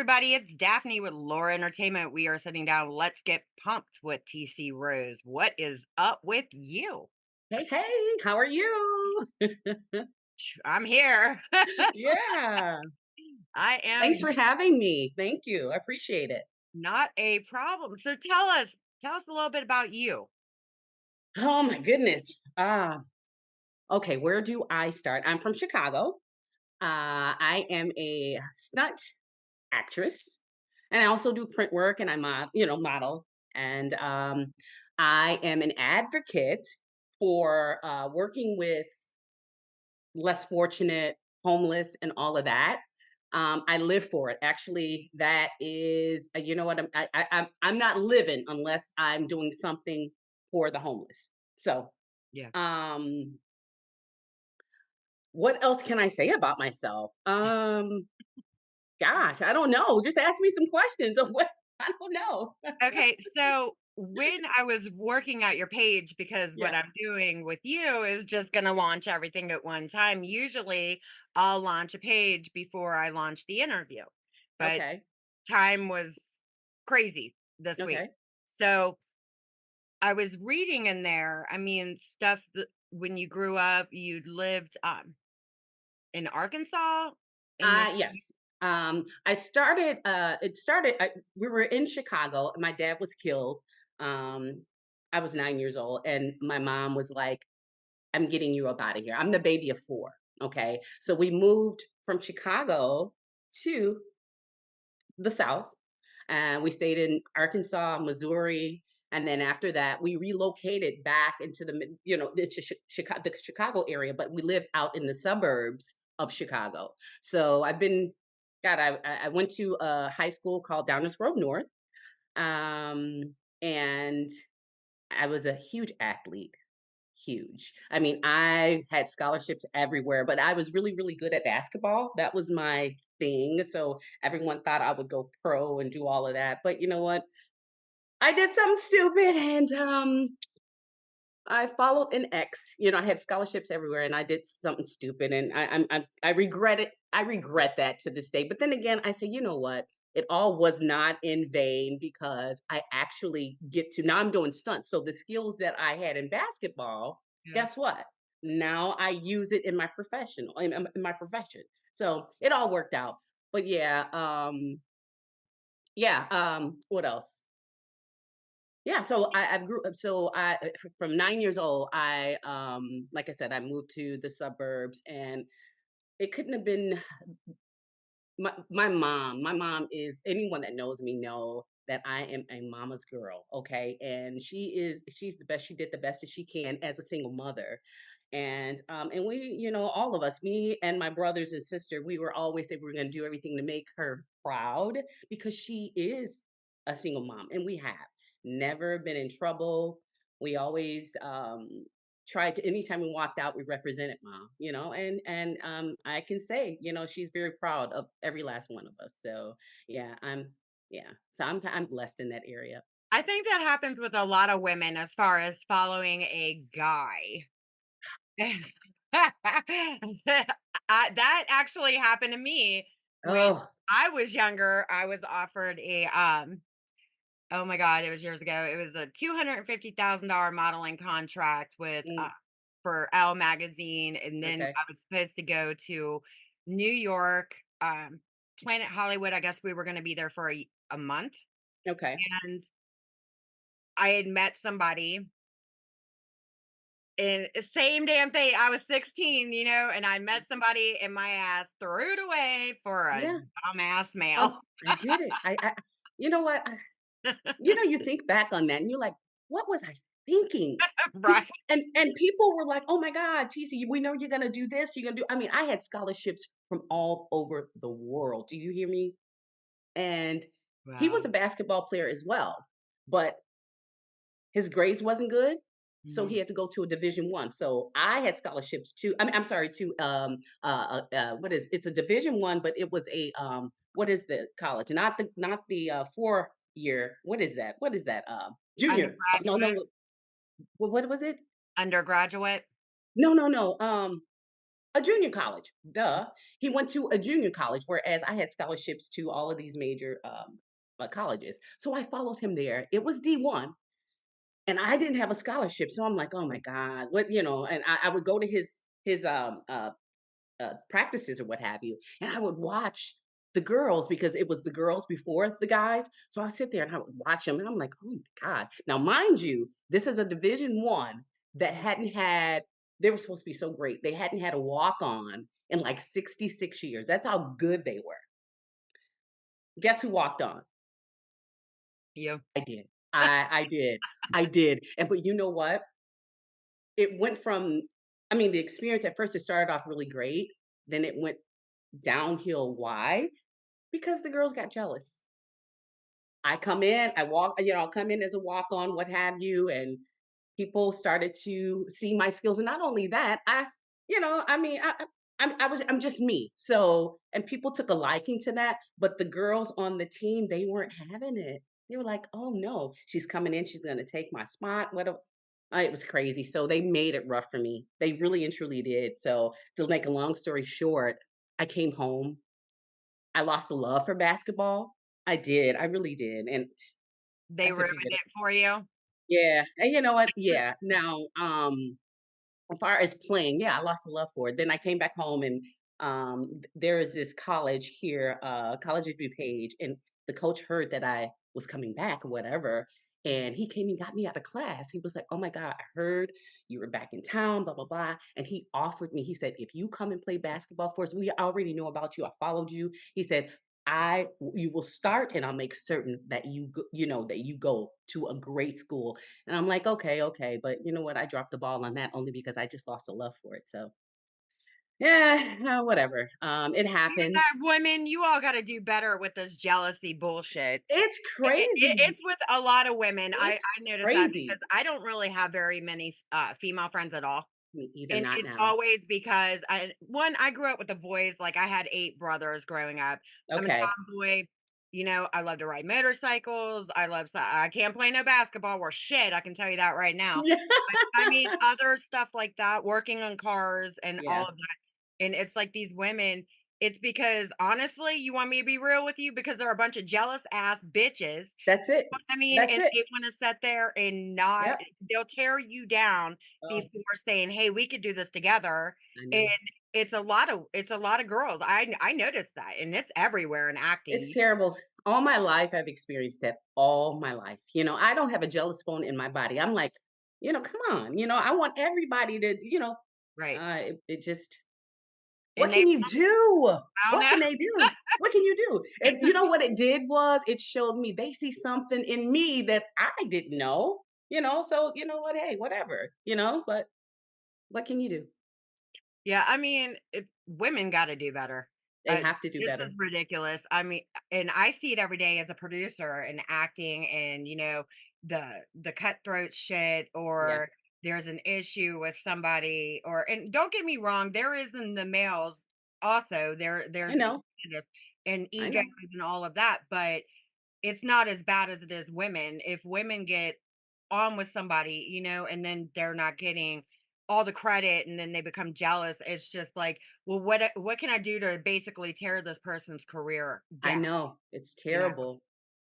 everybody. It's Daphne with Laura Entertainment. We are sitting down. Let's get pumped with TC Rose. What is up with you? Hey, hey, how are you? I'm here. Yeah. I Thanks am for having me. Thank you. I appreciate it. not a problem. So tell us a little bit about you. Oh my goodness. Okay, where do I start? I'm from Chicago. I am a stunt actress, and I also do print work, and model. And I am an advocate for working with less fortunate, homeless, and all of that. I live for it. Actually, that is, you know what? I'm not living unless I'm doing something for the homeless. So, Yeah. um, what else can I say about myself? Gosh, I don't know. Just ask me some questions of what I don't know. Okay, so when I was working out your page, because what Yeah. I'm doing with you is just going to launch everything at one time. Usually I'll launch a page before I launch the interview, but Okay. time was crazy this week. Okay. So I was reading in there, I mean, stuff that when you grew up, you lived in Arkansas and then Yes. I started. It started. We were in Chicago. And my dad was killed. Um, I was 9 years old, and my mom was like, "I'm getting you up out of here." I'm the baby of four. Okay, so we moved from Chicago to the South, and we stayed in Arkansas, Missouri, and then after that, we relocated back into into Chicago, the Chicago area. But we live out in the suburbs of Chicago. So I've been, God, I went to a high school called Downers Grove North, and I was a huge athlete. Huge. I mean, I had scholarships everywhere, but I was really, really good at basketball. That was my thing. So everyone thought I would go pro and do all of that. But you know what? I did something stupid and I followed an ex. I had scholarships everywhere and I did something stupid and I regret it. I regret that to this day. But then again, I say, you know what? It all was not in vain because I actually get to now I'm doing stunts. So the skills that I had in basketball, yeah. guess what? Now I use it in my in my profession. So it all worked out. But what else? Yeah, so I grew up. From 9 years old, like I said, I moved to the suburbs, and it couldn't have been my mom. My mom is anyone that knows me know that I am a mama's girl. Okay, and she's the best. She did the best that she can as a single mother, and we, all of us, me and my brothers and sister, we were always say we were going to do everything to make her proud because she is a single mom, and we have never been in trouble. We always tried to anytime we walked out, we represented mom, and I can say, she's very proud of every last one of us. So yeah, I'm blessed in that area. I think that happens with a lot of women as far as following a guy. That actually happened to me when Oh, I was younger. I was offered oh my god, it was years ago. It was a $250,000 modeling contract with mm, for Elle magazine, and then okay, I was supposed to go to New York, Planet Hollywood. I guess we were going to be there for a month, okay. and I had met somebody. And same damn thing. I was 16, and I met somebody and my ass threw it away for a Yeah. dumbass Oh, male. I did it. You know what? You think back on that and you're like, what was I thinking? Right. And people were like, oh my God, TC, we know you're gonna do this, you're gonna do. I mean, I had scholarships from all over the world. Do you hear me? And he was Wow. a basketball player as well, but his grades wasn't good, so he Mhm. had to go to a Division 1. So I had scholarships to. I'm sorry, to what is it's a Division 1, but it was a what is the college? Not the 4 year. What is that? What is that? Junior. No, Undergraduate. no. What was it? Undergraduate. No, no, no. A junior college, duh. He went to a junior college, whereas I had scholarships to all of these major, colleges. So I followed him there. It was D1, and I didn't have a scholarship, so I'm like, "Oh my god, what," and I would go to his practices or what have you, and I would watch the girls because it was the girls before the guys. So I sit there and I would watch them, and I'm like, "Oh my god!" Now, mind you, this is a Division 1 that hadn't had. They were supposed to be so great. They hadn't had a walk on in like 66 years. That's how good they were. Guess who walked on? You. I did. I did. I did. And but you know what? It went from. I mean, the experience at first it started off really great. Then it went downhill. Why? Because the girls got jealous. I come in, I walk, I'll come in as a walk on, what have you, and people started to see my skills. And not only that, I mean, I'm just me. So, and people took a liking to that, but the girls on the team, they weren't having it. They were like, "Oh no, she's coming in, she's going to take my spot." It was crazy. So they made it rough for me. They really and truly did. So to make a long story short, I came home. I lost the love for basketball. I did, I really did, and They that's a ruined few minutes. it for you? Yeah, and you know what? Yeah, now, as far as playing, yeah, I lost a love for it. Then I came back home and there is this college here, College of DuPage, and the coach heard that I was coming back or whatever. And he came and got me out of class. He was like, "Oh my God, I heard you were back in town, blah, blah, blah." And he offered me, he said, "If you come and play basketball for us, we already know about you. I followed you." He said, you will start and I'll make certain that that you go to a great school. And I'm like, "Okay, okay." But you know what? I dropped the ball on that only because I just lost a love for it. So, yeah, whatever. It And happened. that women, you all gotta do better with this jealousy bullshit. It's crazy. It's with a lot of women. It's I noticed that because crazy. I don't really have very many female friends at all. Me either, And not it's now. always because I grew up with the boys, like, I had 8 brothers growing up. I'm a Okay. tomboy, I love to ride motorcycles, I can't play no basketball worth shit, I can tell you that right now. Yeah. But, I mean, other stuff like that, working on cars and all Yeah. of that, and it's like these women it's because, honestly, you want me to be real with you? Because they're a bunch of jealous ass bitches. That's it. I mean, That's and it. they wanna sit there and not Yep. they'll tear you down Oh, before saying, "Hey, we could do this together," I and know. it's a lot of girls. I noticed that, and it's everywhere in acting. It's terrible. All my life, I've experienced that all my life. I don't have a jealous bone in my body. I'm like, come on. I want everybody to, Right, it just, what and they can you do? I don't What know. can they do? What can you do? And you know what it did was it showed me they see something in me that I didn't know, so you know what? Hey, whatever, but what can you do? Yeah, I mean, women gotta do better. They have to do This better. is ridiculous. I mean, and I see it every day as a producer and acting and, the cutthroat shit Yeah, or there's an issue with somebody and don't get me wrong, there is in the males also, I there's know. and I egos know. and all of that, but it's not as bad as it is women. If women get on with somebody, and then they're not getting all the credit and then they become jealous, it's just like, well, what can I do to basically tear this person's career I down? know. It's You know, terrible.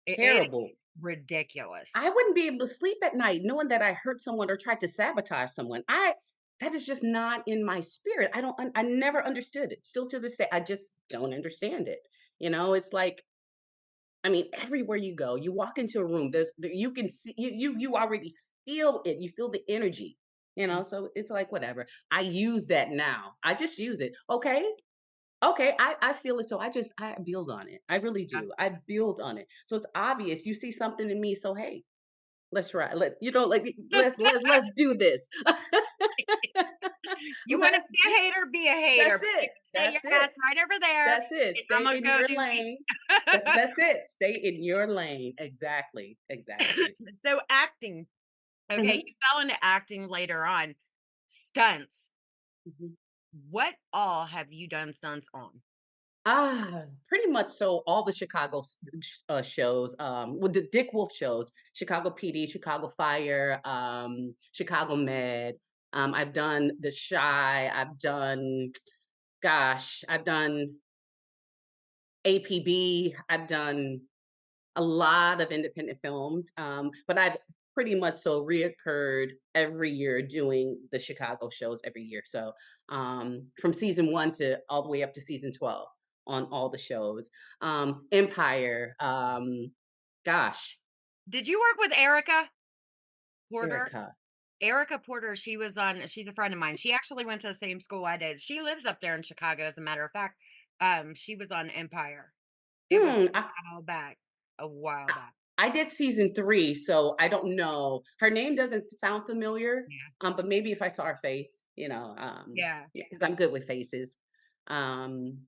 it is Terrible. ridiculous. I wouldn't be able to sleep at night knowing that I hurt someone or tried to sabotage someone. That is just not in my spirit. I never understood it. Still to this day, I just don't understand it. It's like, I mean, everywhere you go, you walk into a room, you can see you already feel it. You feel the energy. So it's like whatever. I use that now. I just use it. Okay. Okay, I feel it, so I build on it. I really Yeah. do. I build on it. So it's obvious you see something in me, so hey, let's try. Let's do this. You want to Let's be a hater, be a hater, That's but it. you can stay your That's it. ass right over there, That's it. and Stay I'm gonna in go your do me. lane. That's it. Stay in your lane. Exactly. Exactly. So acting, okay, Mhm. you fell into acting later on. Stunts. Mhm. What all have you done stunts on? Pretty much so all the Chicago shows, with the Dick Wolf shows, Chicago PD, Chicago Fire, Chicago Med. I've done The Shy. I've done. gosh, I've done APB, I've done a lot of independent films, but I've pretty much so reoccurred every year doing the Chicago shows every year. So from season one to all the way up to season 12 on all the shows. Empire, gosh, Did you work with Erica Porter? Erica. Erica Porter, she's a friend of mine. She actually went to the same school I did. She lives up there in Chicago, as a matter of fact. She was on Empire. It was Hmm. a while back, a while I, back. I did season three, so I don't know. Her name doesn't sound familiar, Yeah. but maybe if I saw her face, Yeah. yeah, because I'm good with faces. Um,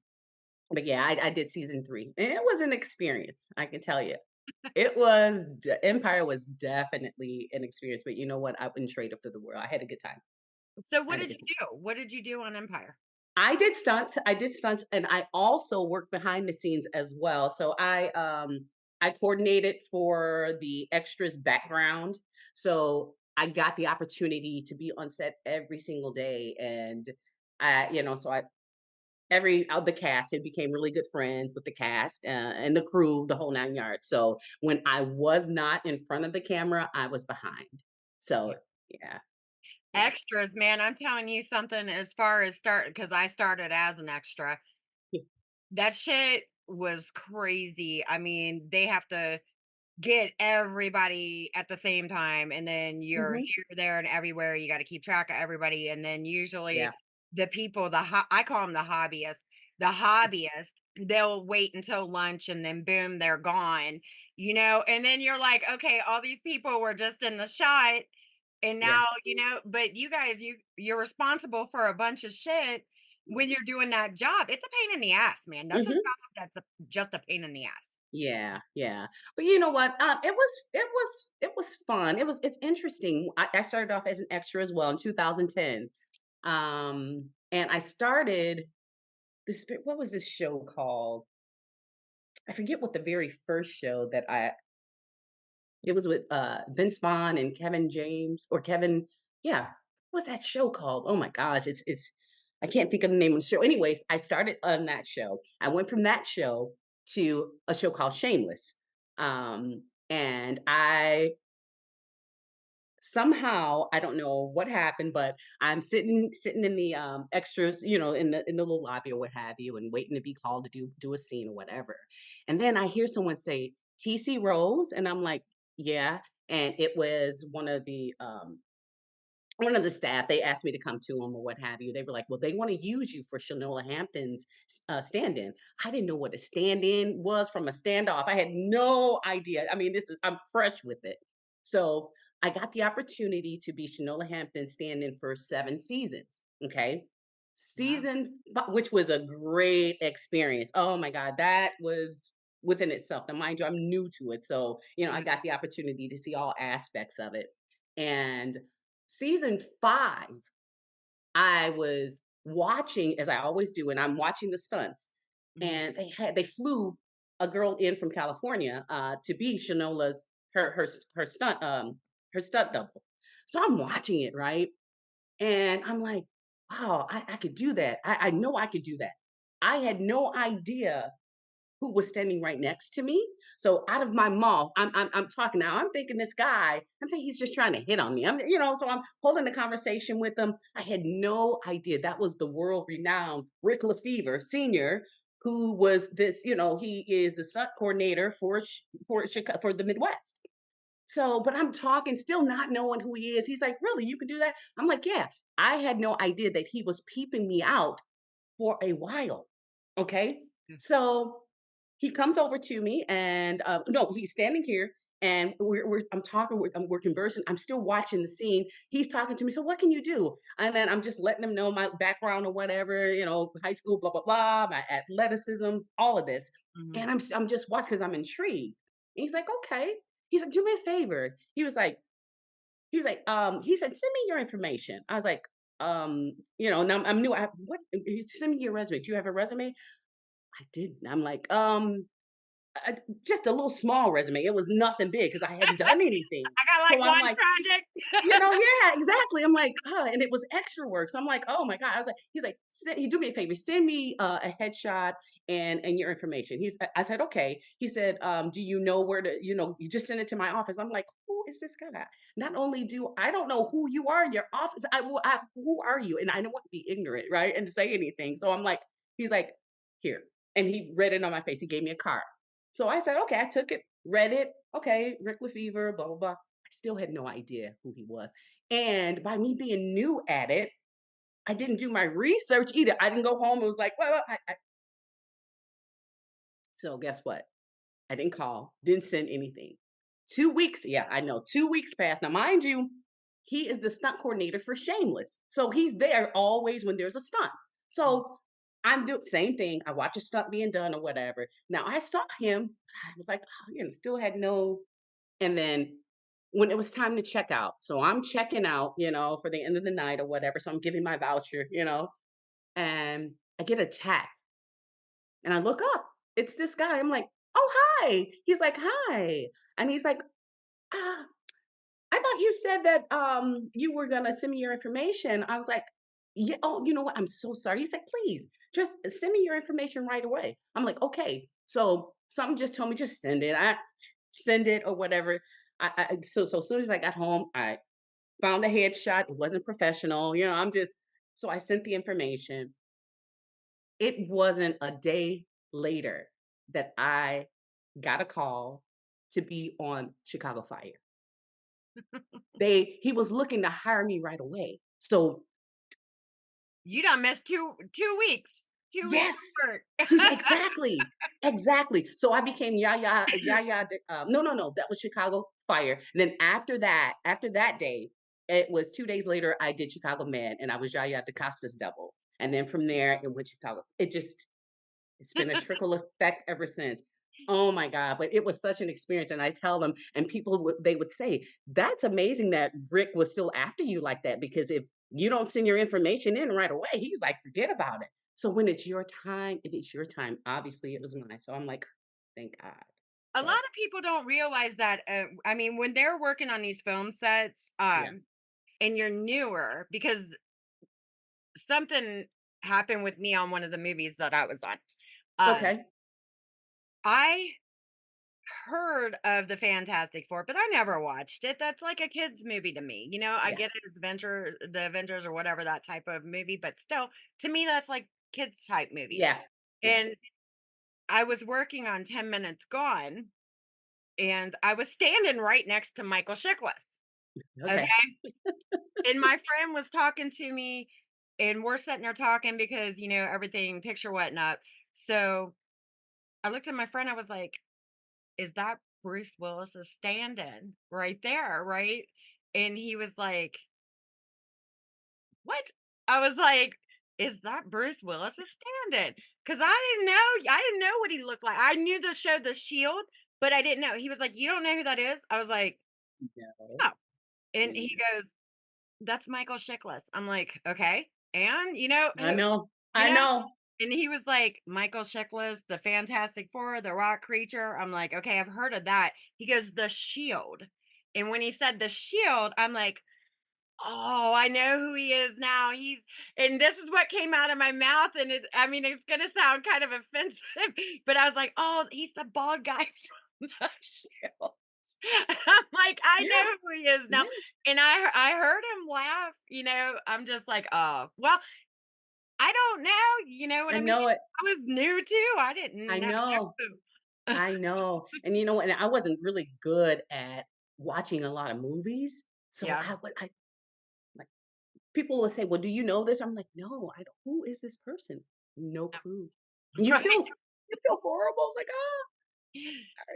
But yeah, I did season 3, and it was an experience, I can tell you. Empire was definitely an experience, but you know what? I wouldn't trade it for the world. I had a good time. So I what had a did good time. you do? What did you do on Empire? I did stunts, and I also worked behind the scenes as well. So I coordinated for the extras background. So I got the opportunity to be on set every single day, and so I every of the cast had became really good friends with the cast, and the crew, the whole 9 yards. So when I was not in front of the camera, I was behind. So yeah, yeah. Extras, man, I'm telling you something as far as start because I started as an extra. Yeah. That shit was crazy. I mean, they have to get everybody at the same time, and then you're Mhm. here, there, and everywhere. You got to keep track of everybody, and then Yeah. usually the people, I call them the hobbyists. The hobbyist, they'll wait until lunch, and then boom, they're gone. And then you're like, okay, all these people were just in the shot, and Yeah. now but you guys, you're responsible for a bunch of shit when you're doing that job. It's a pain in the ass, man. That's a job Mhm. that's just a pain in the ass. Yeah, yeah. But you know what? It was fun. It's interesting. I started off as an extra as well in 2010. And I started what was this show called? I forget what the very first show that I it was with, Vince Vaughn and Kevin James or Kevin yeah, what's that show called? Oh my gosh, it's I can't think of the name of the show. Anyways, I started on that show. I went from that show to a show called Shameless. And I somehow, I don't know what happened, but I'm sitting in the, extras, in the little lobby or what have you, and waiting to be called to do a scene or whatever. And then I hear someone say, "TC Rose," and I'm like, "Yeah." And it was one of the staff. They asked me to come to them or what have you. They were like, "Well, they wanna use you for Shanola Hampton's, stand-in." I didn't know what a stand-in was from a standoff. I had no idea. I mean, I'm fresh with it. So, I got the opportunity to be Shanola Hampton's stand-in for 7 seasons, okay? Wow. Which was a great experience. Oh my god, that was within itself. Now, mind you, I'm new to it, so, I Yeah. got the opportunity to see all aspects of it. And season 5, I was watching, as I always do, and I'm watching the stunts, Mhm. and they flew a girl in from California, to be Shanola's her stunt double. So I'm watching it, right? And I'm like, "Wow, I could do that. I know I could do that." I had no idea who was standing right next to me. So out of my mouth, I'm talking now. I'm thinking this guy, I'm thinking he's just trying to hit on me. So I'm holding a conversation with him. I had no idea that was the world renowned Rick Lefevre Sr., who was this, he is the stunt coordinator for the Midwest. So, but I'm talking, still not knowing who he is. He's like, "Really, you can do that?" I'm like, "Yeah." I had no idea that he was peeping me out for a while. Okay. Yeah. So he comes over to me and no, he's standing here and I'm talking, we're conversing. I'm still watching the scene. He's talking to me. So what can you do? And then I'm just letting him know my background or whatever, high school, blah, blah, blah, my athleticism, all of this. Mhm. And I'm just watching because I'm intrigued. And he's like, okay. He's like, do me a favor. He said, send me your information. I was like, now I'm new. What? He said, send me your resume. Do you have a resume? I didn't. I'm like, uh, just a little small resume. It was nothing big because I hadn't done anything. I got So like I'm one like, project. yeah, exactly. I'm like, and it was extra work. So I'm like, oh my God. I was like, he's like, "He do me a favor, send me a headshot and your information." I said, okay. He said, do you know where to, you just send it to my office. I'm like, who is this guy? Not only do I don't know who you are in your office, who are you? And I don't want to be ignorant, right? And say anything. So I'm like, he's like, here. And he read it on my face. He gave me a card. So I said, okay, I took it, read it. Okay, Rick Lefevre, blah, blah, blah. I still had no idea who he was. And by me being new at it, I didn't do my research either. I didn't go home and was like, well, so guess what? I didn't call, didn't send anything. 2 weeks, yeah, I know. 2 weeks passed. Now, mind you, he is the stunt coordinator for Shameless. So he's there always when there's a stunt. So I'm doing same thing. I watch a stunt being done or whatever. Now I saw him. I was like, oh, still had no. And then when it was time to check out, so I'm checking out, for the end of the night or whatever. So I'm giving my voucher, and I get a tap and I look up. It's this guy. I'm like, oh, hi. He's like, hi. And he's like, ah, I thought you said that you were gonna send me your information. I was like, yeah, oh, you know what? I'm so sorry. He's like, please, just send me your information right away. I'm like, okay. So something just told me just send it. I send it or whatever. So as soon as I got home, I found the headshot. It wasn't professional. So I sent the information. It wasn't a day later that I got a call to be on Chicago Fire. He was looking to hire me right away. So You done missed 2 weeks. 2 weeks yes, of work. exactly, exactly. So I became Yaya. No, that was Chicago Fire. And then after that day, it was 2 days later. I did Chicago Med, and I was Yaya DaCosta's double. And then from there, it went Chicago. It's been a trickle effect ever since. Oh my god, but it was such an experience, and I tell them, and they would say, "That's amazing that Rick was still after you like that, because if you don't send your information in right away, he's like, forget about it." So when it's your time, it is your time. Obviously, it was mine. So I'm like, thank God. A lot But of people don't realize that, I mean, when they're working on these film sets, yeah. and you're newer, because something happened with me on one of the movies that I was on. Okay. I heard of the Fantastic Four, but I never watched it. That's like a kids movie to me. I Yeah. get it as the Avengers or whatever that type of movie, but still, to me, that's like kids type movies. Yeah. Yeah. And I was working on 10 Minutes Gone, and I was standing right next to Michael Chiklis. Okay. Okay. And my friend was talking to me, and we're sitting there talking because, everything picture whatnot. So I looked at my friend, I was like, is that Bruce Willis's stand-in right there, right? And he was like, "What?" I was like, "Is that Bruce Willis's stand-in?" Because I didn't know what he looked like. I knew the show The Shield, but I didn't know. He was like, "You don't know who that is?" I was like, No. "No." And he Mm. goes, "That's Michael Chiklis." I'm like, "Okay." And I who, know. you I know? know. And he was like, "Michael Chiklis, the Fantastic Four, the Rock Creature." I'm like, "Okay, I've heard of that." He goes, "The Shield." And when he said The Shield, I'm like, "Oh, I know who he is now. And this is what came out of my mouth, and I mean, it's gonna sound kind of offensive, but I was like, "Oh, he's the bald guy from The Shield." I'm like, "I Yeah. know who he is now." Yeah. And I heard him laugh, I'm just like, "Oh, well, I don't know." You know what I I mean? know it. I was new too. I I didn't have know. no clue. I know. And and I wasn't really good at watching a lot of movies. So Yeah. I like people will say, "Well, do you know this?" I'm like, "No, I don't. Who is this person?" No clue. And you Right. feel horrible. Like, oh, And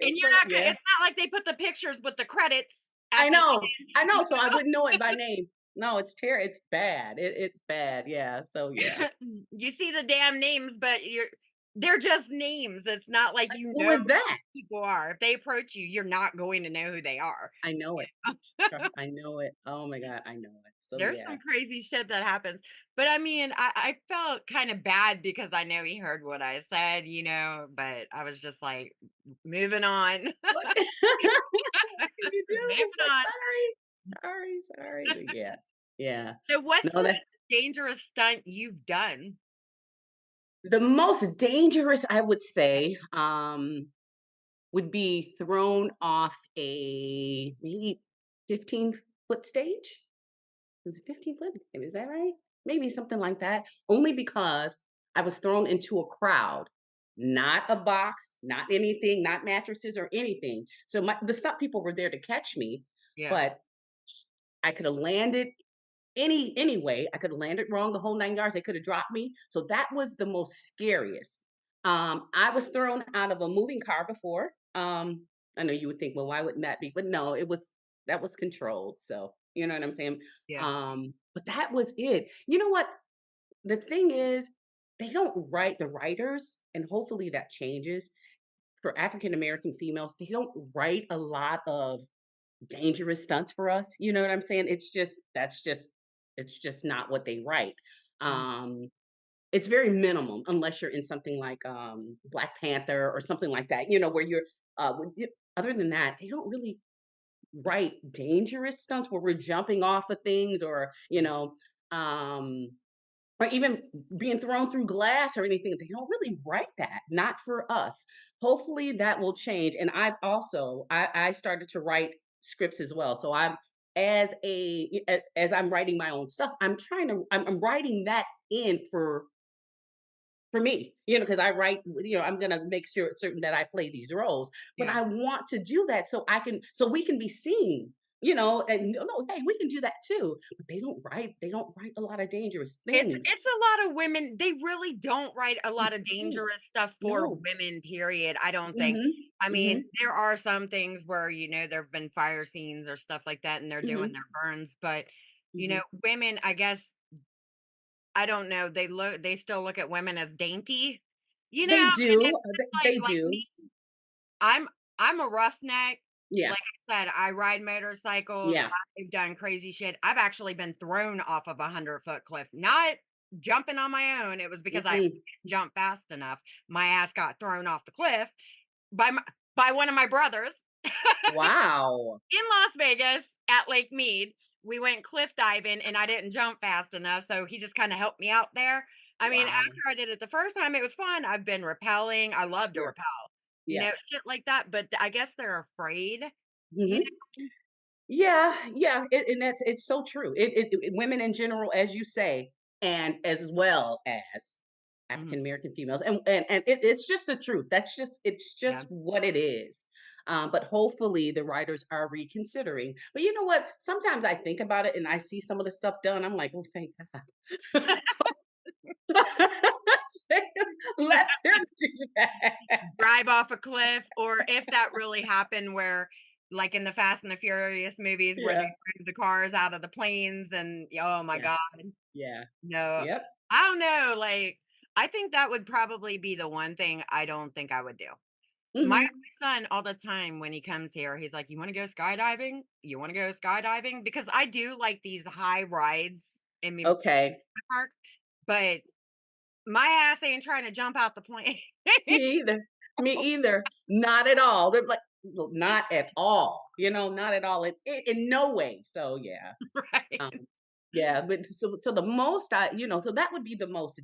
sorry. you're But not gonna yeah. it's not like they put the pictures with the credits at I the know. end. I know. So I wouldn't know it by name. No, it's bad. It's bad. Yeah. So yeah. You see the damn names, but they're just names. It's not like Like, you who know is who that? people are. If they approach you, you're not going to know who they are. I know it. I know it. Oh my god, I know it. So, There's yeah. some crazy shit that happens. But I mean, I felt kind of bad because I know he heard what I said, but I was just like, moving on. What what can you do? Moving Like, on. sorry, but yeah. Yeah. So what's No, the that most dangerous stunt you've done? the most dangerous, I would Yeah. say, would be thrown off a maybe 15-foot stage? Was it 15 foot? Is that right? Maybe something like that. Only because I was thrown into a crowd, not a box, not anything, not mattresses or anything. So the stunt people were there to catch me, Yeah. but I could have landed anyway. I could have landed wrong the whole 9 yards. They could have dropped me. So that was the most scariest. I was thrown out of a moving car before. I know you would think, well, why wouldn't that be? But no, that was controlled. So you know what I'm saying. Yeah. But that was it. You know what? The thing is, they don't write the writers, and hopefully that changes for African American females. They don't write a lot of dangerous stunts for us, you know what I'm saying? It's just not what they write. Mhm. Um, it's very minimum unless you're in something like, Black Panther or something like that, where you're, other than that, they don't really write dangerous stunts where we're jumping off of things or, um or even being thrown through glass or anything. They don't really write that, not for us. Hopefully that will change. And I started to write scripts as well. So as I'm writing my own stuff, I'm writing that in for me, because I write, I'm gonna make sure certain that I play these roles, but Yeah. I want to do that so we can be seen, and no, hey, we can do that too. But they don't write a lot of dangerous things. It's a lot of women, they really don't write a lot of No, dangerous stuff for no. women, period, I don't think. Mhm, I mean, mhm, there are some things where, there've been fire scenes or stuff like that, and they're doing mhm, their burns, but, mhm. women, I guess, I don't know, they still look at women as dainty, They and do, it's just they like do. me, I'm I'm a roughneck. Yeah, Like I said, I ride motorcycles, yeah. I've done crazy shit. I've actually been thrown off of a 100-foot cliff, not jumping on my own, it was because I Mm-mm. didn't jump fast enough. My ass got thrown off the cliff by one of my brothers Wow. in Las Vegas at Lake Mead. We went cliff diving and I didn't jump fast enough, so he just kinda helped me out there. I mean, Wow. after I did it the first time, it was fun. I've been rappelling, I love to Sure. rappel, Yeah. shit like that, but I guess they're afraid, you Mhm. know? Yeah, yeah, and it's so true. Women in general, as you say, and as well as Mhm. African American females, and it's just the truth. It's Yeah. just what it is. But hopefully the writers are reconsidering. But you know what? Sometimes I think about it and I see some of the stuff done. I'm like, oh, thank God. Let them do that. Drive off a cliff, or if that really happened where like in the Fast and the Furious movies where they Yeah, drove the cars out of the planes and oh my yeah, god, yeah. no. Yep. I don't know, like, I think that would probably be the one thing I don't think I would do. My Mhm. son all the time when he comes here, he's like, "You wanna go skydiving? You wanna go skydiving?" Because I do like these high rides in amusement Okay. parks, but my ass ain't trying to jump out the plane. Me either. Me either. Not at all. They're like, "Well, not at all," not at all in no way. So, yeah. Right. Um, yeah, but so the most so that would be the most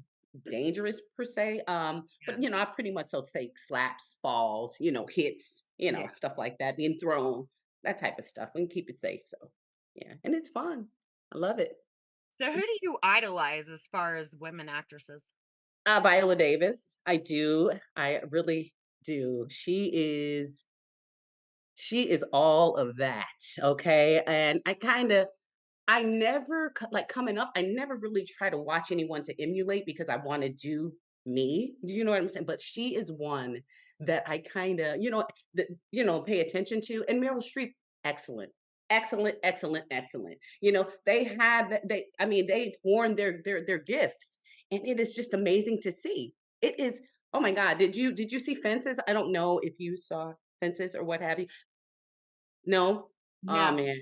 dangerous per se. Yeah. But I pretty much so take slaps, falls, hits, Yeah. stuff like that, being thrown, that type of stuff. We can keep it safe. So, yeah, and it's fun. I love it. So who do you idolize as far as women actresses? Viola Davis, I do. I really do. She is all of that, okay? And I never like coming up, I never really try to watch anyone to emulate because I want to do me. Do you know what I'm saying? But she is one that I kind of, pay attention to. And Meryl Streep, excellent. Excellent, excellent, excellent. I mean, they've worn their gifts, and it is just amazing to see. It is Oh my god, did you see Fences? I don't know if you saw Fences or what have you. No? Oh, No. man.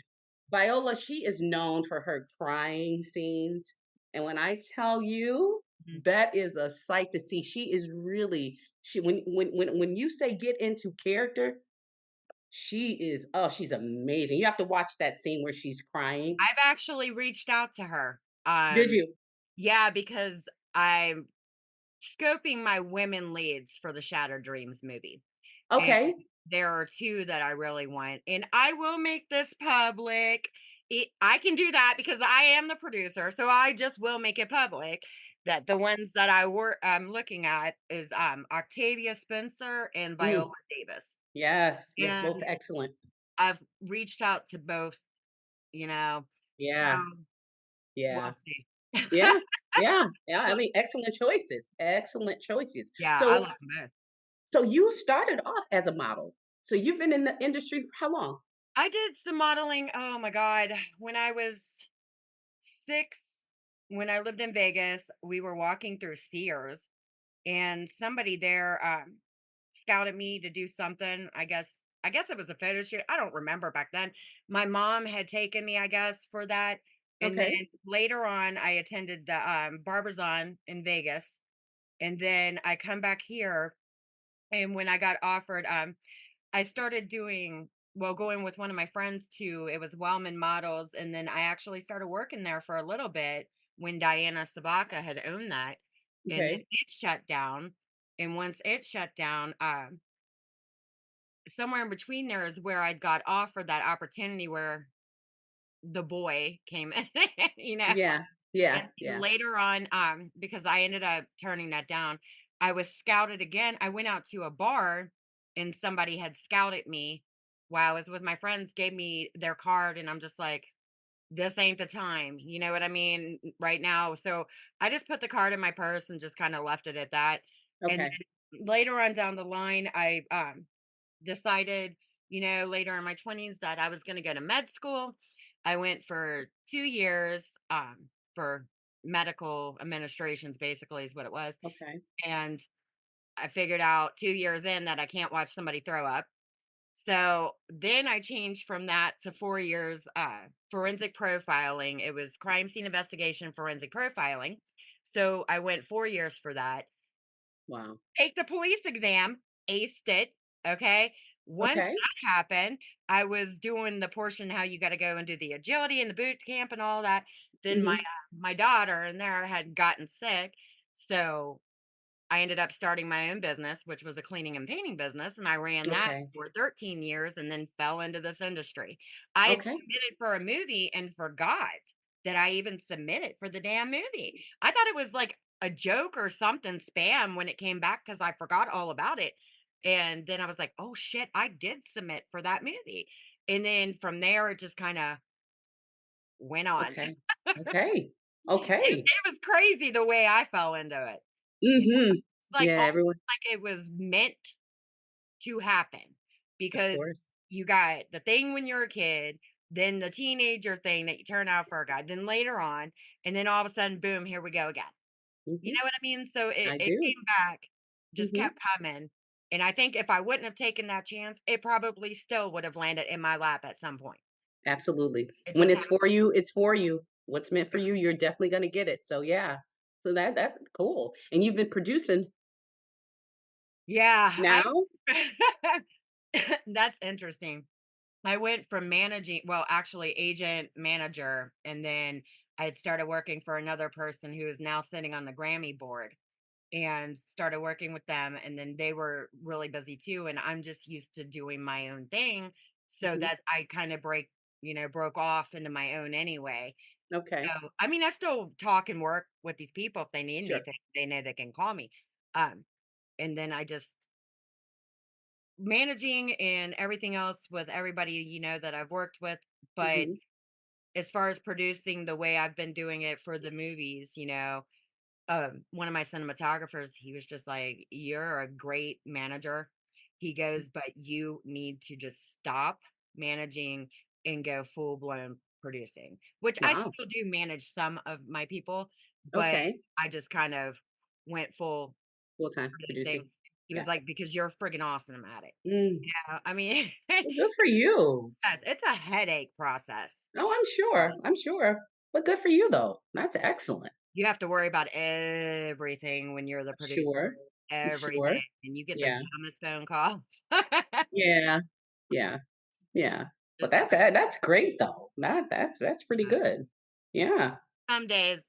Viola, she is known for her crying scenes, and when I tell you, Mhm. that is a sight to see. She is really she when you say get into character, she is oh, she's amazing. You have to watch that scene where she's crying. I've actually reached out to her. Did you? Yeah, because I'm scoping my women leads for the Shattered Dreams movie. And Okay. there are 2 that I really want, and I will make this public. I can do that because I am the producer, so I just will make it public that the ones that I'm looking at is, Octavia Spencer and Viola Mm, Davis, yes, yeah, and both excellent. I've reached out to both, you know, so Yeah, we'll yeah. see. Yeah, yeah, yeah, I Well, mean, excellent choices, excellent choices. yeah, I So love 'em both. so you started off as a model. So you've been in the industry for how long? I did some modeling, oh my god, when I was 6, when I lived in Vegas, we were walking through Sears and somebody there scouted me to do something. I guess it was a photo shoot. I don't remember back then. My mom had taken me, I guess, for that. And then Okay, later on I attended the Barbizon in Vegas. And then I come back here and when I got offered I started doing well, going with one of my friends to it was Wellman Models, and then I actually started working there for a little bit when Diana Sabaka had owned that, and then okay, it shut down. And once it shut down, somewhere in between there is where I'd got offered that opportunity where the boy came in, you know. yeah, yeah, And then yeah, later on, because I ended up turning that down, I was scouted again. I went out to a bar and somebody had scouted me while I was with my friends, gave me their card, and I'm just like, this ain't the time. You know what I mean? Right now. So I just put the card in my purse and just kind of left it at that. And okay, then later on down the line, I decided, later in my 20s that I was going to go to med school. I went for 2 years for medical administrations, basically, is what it was. okay, And I figured out 2 years in that I can't watch somebody throw up. So then I changed from that to 4 years forensic profiling. It was crime scene investigation, forensic profiling. So I went 4 years for that. wow, Take the police exam, aced it, okay? Once okay, that happened, I was doing the portion how you gotta go and do the agility and the boot camp and all that. Then my, mhm, my daughter and there had gotten sick, so I ended up starting my own business, which was a cleaning and painting business, and I ran that okay, for 13 years and then fell into this industry. I had okay, submitted for a movie and forgot that I even submitted for the damn movie. I thought it was like a joke or something spam when it came back because I forgot all about it. And then I was like, oh shit, I did submit for that movie. And then from there, it just kind of went on. okay, okay, It, okay, it was crazy the way I fell into it. mhm. It's like Yeah, almost everyone like it was meant to happen of because course. you got the thing when you're a kid, then the teenager thing that you turn out for a guy, then later on, and then all of a sudden, boom, here we go again. You Mhm, know what I mean? So it, I it do. came back, just Mhm, kept coming. And I think if I wouldn't have taken that chance, it probably still would have landed in my lap at some point. absolutely. It When just it's happened. for you, it's for you. What's meant for you, you're definitely gonna get it. So, yeah. So that's cool. And you've been producing Yeah, now? I that's interesting. I went from managing, well, actually agent manager, and then I had started working for another person who is now sitting on the Grammy board and started working with them. And then they were really busy too. And I'm just used to doing my own thing. So Mhm, that I kind of broke off into my own anyway. okay, So, I mean, I still talk and work with these people. If they need sure. anything, they know they can call me. Um, and then I just managing and everything else with everybody, that I've worked with. But Mhm, as far as producing the way I've been doing it for the movies, one of my cinematographers, he was just like, "You're a great manager." He goes, "But you need to just stop managing and go full blown producing," which I wow, still do manage some of my people, but okay. I just kind of went full. full-time producing. producing. He was Yeah. like, "Because you're friggin' awesome at it." Mm. Yeah, I mean, Well, good for you. it's a headache process. Oh, I'm sure, I'm sure. But good for you, though. That's excellent. You have to worry about everything when you're the producer, Sure, everything, sure. and you get the Yeah, dumbest phone calls. yeah, yeah, yeah. But Just like, that's great, though. That's pretty good. Yeah. some days.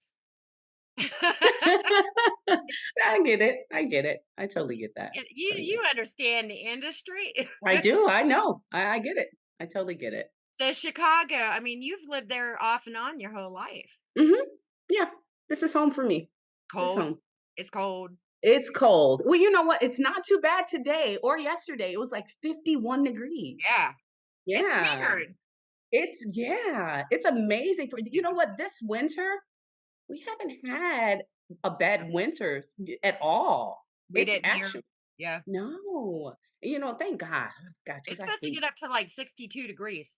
I get it, I get it. I totally get that. Totally get You understand the industry. I do, I know. I get it. I totally get it. So Chicago, I mean, you've lived there off and on your whole life. Mhm. Yeah. This is home for me. This is Cold. home. It's cold. It's cold. Well, you know what? It's not too bad today or yesterday. It was like 51 degrees. Yeah. It's Yeah. weird. It's amazing for you know what? This winter, we haven't had a bad winter at all. We It's didn't hear. actually Yeah. no. You know, thank God. God, because It's I supposed to hate get up to like 62 degrees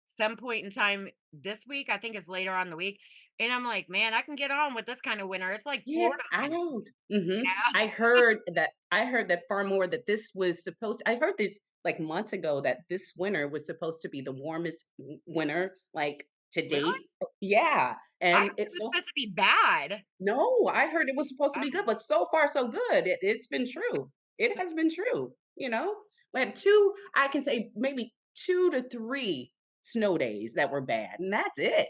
some point in time this week. I think it's later on in the week. And I'm like, man, I can get on with this kind of winter. It's like get Florida winter. out. Mhm. Yeah. I heard that far more that this was supposed I heard this like months ago that this winter was supposed to be the warmest winter like to Really? date. Yeah, I and heard it it's was so supposed to be bad. no, I heard it was supposed to Uh, be good, but so far so good. It's been true. It has been true, you know? We had 2 I can say maybe 2 to 3 snow days that were bad, and that's it.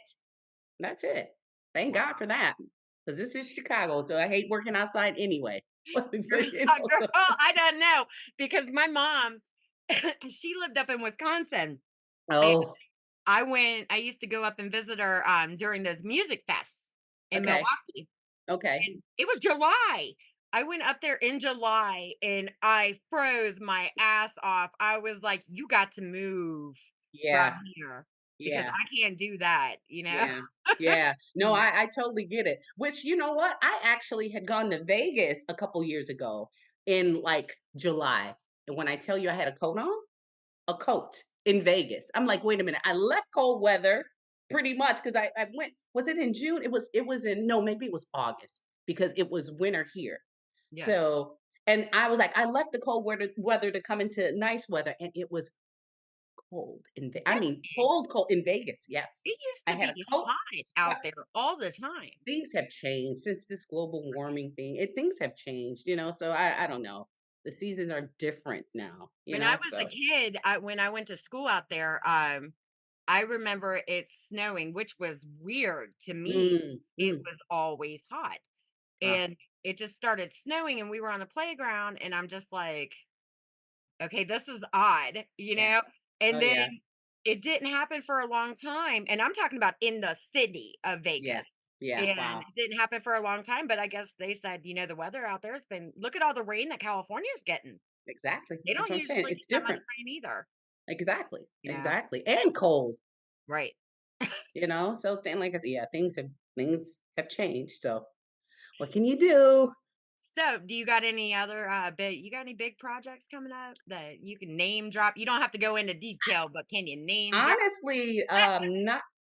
That's it. Thank wow. God for that, because this is Chicago, so I hate working outside anyway. Girl, You know, girl, so I don't know because my mom, she lived up in Wisconsin. And oh, I used to go up and visit her during those music fests in okay, Milwaukee. okay. And it was July. I went up there in July and I froze my ass off. I was like, "You got to move from Yeah, here because yeah. I can't do that," you know? Yeah, yeah. No, No. I totally get it. Which, you know what? I actually had gone to Vegas a couple years ago in like July. And when I tell you I had a coat on, a coat in Vegas. I'm like, wait a minute. I left cold weather pretty much because I went, was it in June? It was in no, maybe it was August because it was winter here. Yeah. So and I was like, I left the cold weather to come into nice weather, and it was cold in Ve I mean, Really? cold, cold in Vegas, yes. It used I to had be a coat, hot sweat out there all the time. things have changed since this global warming thing, things have changed, you know, so I don't know. The seasons are different now, you When I know, was a so kid, when I went to school out there, I remember it snowing, which was weird to me. mm, It mm, was always hot. ah, And it just started snowing and we were on the playground and I'm just like, okay, this is odd, you yeah. know? Oh, And then yeah, it didn't happen for a long time. And I'm talking about in the city of yeah, Vegas. yeah, And wow. it didn't happen for a long time, but I guess they said, the weather out there has been look at all the rain that California's getting. Exactly, They that's don't what I'm saying, usually it's get that much different. rain either. Exactly, Yeah. exactly, and cold, Right. you know, so then, like, yeah, things have changed, so what can you do? So, do you got any other you got any big projects coming up that you can name drop? You don't have to go into detail, but can you name drop? Honestly,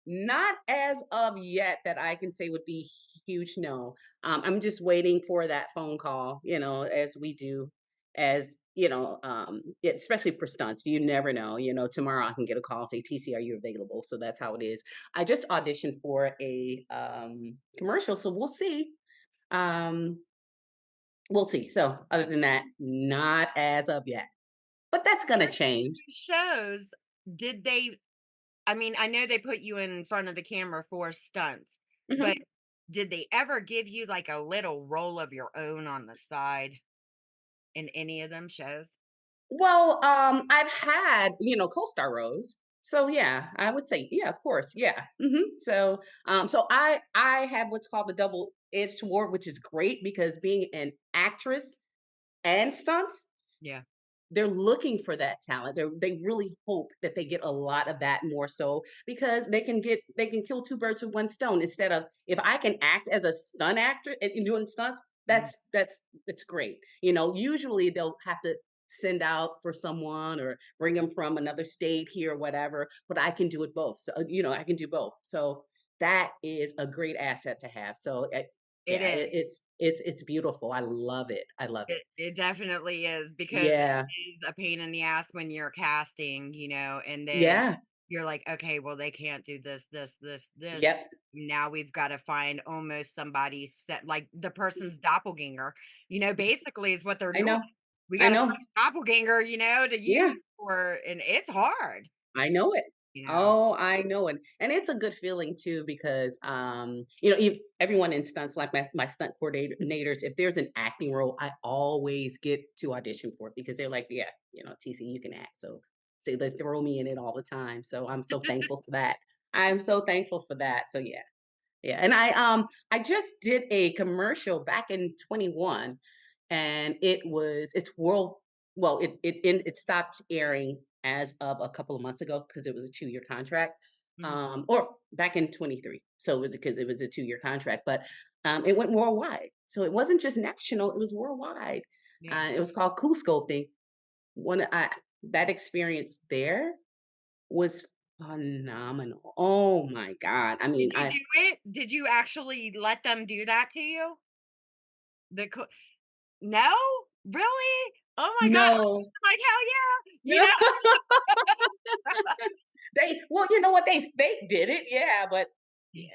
not as of yet that I can say would be huge, no. I'm just waiting for that phone call, you know, as we do, as you know, especially for stunts. You never know. You know, tomorrow I can get a call say, "TC, are you available?" So that's how it is. I just auditioned for a commercial, so we'll see. Um, we'll see. So other than that, not as of yet, but that's gonna During change. these shows, did they I mean, I know they put you in front of the camera for stunts, but Mhm. did they ever give you like a little role of your own on the side in any of them shows? Well, I've had, you know, co-star roles. So yeah, I would say, yeah, of course. Yeah. So I have what's called the double-edged sword, which is great because being an actress and stunts, Yeah. they're looking for that talent. They really hope that they get a lot of that more so because they can kill two birds with one stone instead of if I can act as a stunt actor and doing stunts, Mhm. that's great. You know, usually they'll have to send out for someone or bring them from another state here or whatever, but I can do it both. So you know, I can do both. So that is a great asset to have. So It Yeah, is. it's beautiful. I love it. I love it. It definitely is because it Yeah. is a pain in the ass when you're casting, and then Yeah. you're like, "Okay, well, they can't do this, this, this, this." Yep. Now we've gotta find almost somebody set like the person's doppelganger, basically is what they're I doing. know. We I gotta find know. a doppelganger, to Yeah. use and it's hard, I know it. you know? Oh, I know it. And it's a good feeling too because if everyone in stunts like my stunt coordinators, if there's an acting role, I always get to audition for it because they're like, yeah, TC, you can act. So they throw me in it all the time. So I'm so thankful for that. I'm so thankful for that. So yeah. Yeah, and I just did a commercial back in 21 and it's world well it stopped airing as of a couple of months ago because it was a 2-year contract. Mhm. Or back in 23. So it was because it was a 2-year contract, but it went worldwide. So it wasn't just national, it was worldwide. Yeah. It was called Cool Sculpting. One I That experience there was phenomenal. Oh my god. I Did mean, you I do it? Did you actually let them do that to you? The co No? Really? Oh my god, no. like, hell yeah, You know what? They fake did it, yeah, but yeah,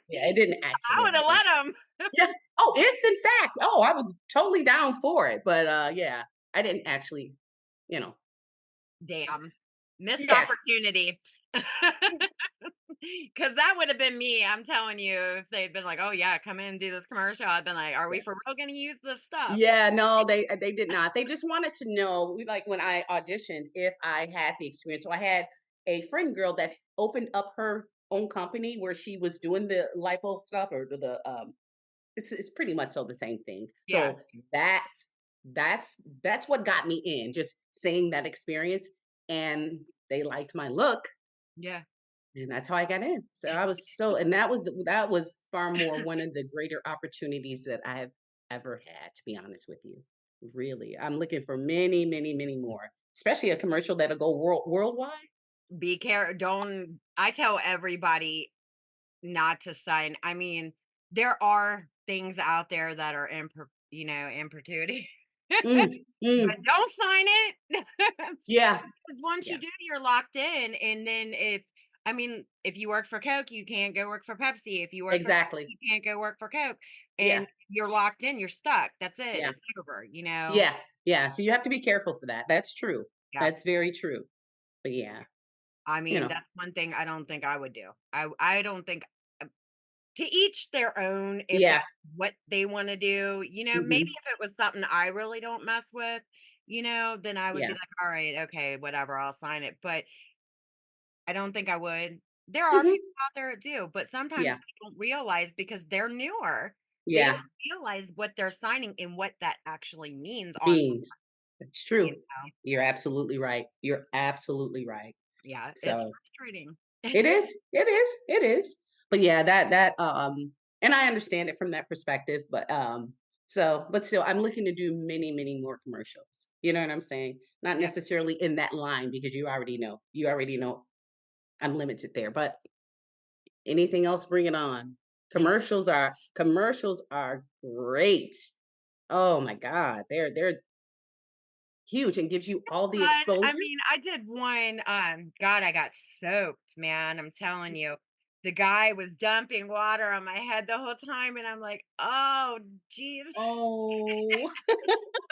yeah, it didn't I actually woulda happen. let let 'em. Yeah. Oh, if in fact, I was totally down for it, but, yeah, I didn't actually, you know. Damn. Missed Yeah, opportunity. 'Cause that would have been me, I'm telling you, if they'd been like, "Oh, yeah, come in and do this commercial," I'd been like, "Are we yeah. for real gonna use this stuff?" Yeah, no, they did not. They just wanted to know, like, when I auditioned, if I had the experience. So I had a friend girl that opened up her own company where she was doing the lipo stuff or it's pretty much so the same thing. Yeah, So that's what got me in, just saying that experience, and they liked my look, yeah. and that's how I got in. So I was so and that was far more one of the greater opportunities that I have ever had, to be honest with you. Really. I'm looking for many, many, many more, especially a commercial that'll go worldwide. Be care don't I tell everybody not to sign. I mean, there are things out there that are in perpetuity, Mm, but mm. don't sign it. Yeah, 'Cause once you yeah, do, you're locked in, and then if you work for Coke, you can't go work for Pepsi. If you work for Pepsi, exactly. you can't go work for Coke, Yeah, and you're locked in, you're stuck. That's it. yeah. It's over. Yeah, yeah, so you have to be careful for that. That's true. Yeah. That's very true. But yeah, I you mean, know. that's one thing I don't think I would do. I don't think to each their own if Yeah, that's what they wanna do. Maybe mhm, if it was something I really don't mess with, then I would be yeah, like, "All right, okay, whatever, I'll sign it." But I don't think I would. There are mhm, people out there that do, but sometimes yeah, they don't realize because they're newer. They don't yeah, realize what they're signing and what that actually means on beans. It's you true. know? You're absolutely right. You're absolutely right. Yeah, it's So, frustrating. it is. But yeah, and I understand it from that perspective, but still, I'm looking to do many, many more commercials. You know what I'm saying? Not Yep, necessarily in that line because you already know I'm limited there, but anything else, bring it on. yep. Commercials are great. Oh my god, they're huge and gives you all the Fun. I exposure. mean, I did one, God, I got soaked, man, I'm telling you. The guy was dumping water on my head the whole time, and I'm like, "Oh, jeez." Oh,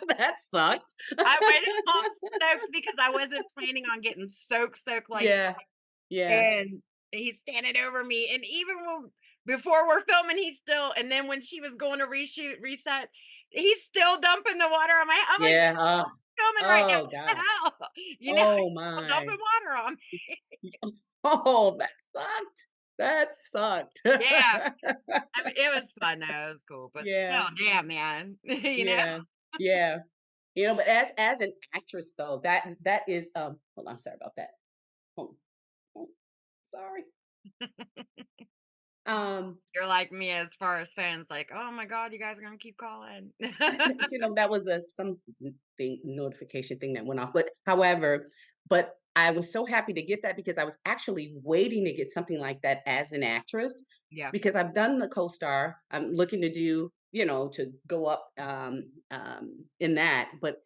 that sucked. I went home soaked because I wasn't planning on getting soaked like Yeah, yeah, and he's standing over me, and even before we're filming, he's still and then when she was going to reset, he's still dumping the water on my I'm like, yeah, "Filming right now, oh what the gosh. hell?" Oh He's still my. dumping water on me. Oh, that sucked. That sucked. Yeah, I mean, it was fun though, it was cool, but Yeah, still, damn, man, yeah, yeah. But as an actress though, that is, hold on, sorry about that. Hold on, sorry. Um, You're like me as far as fans, like, "Oh my god, you guys are gonna keep calling." that was a something notification thing that went off. But I was so happy to get that because I was actually waiting to get something like that as an actress Yeah. because I've done the co-star. I'm looking to do, to go up in that, but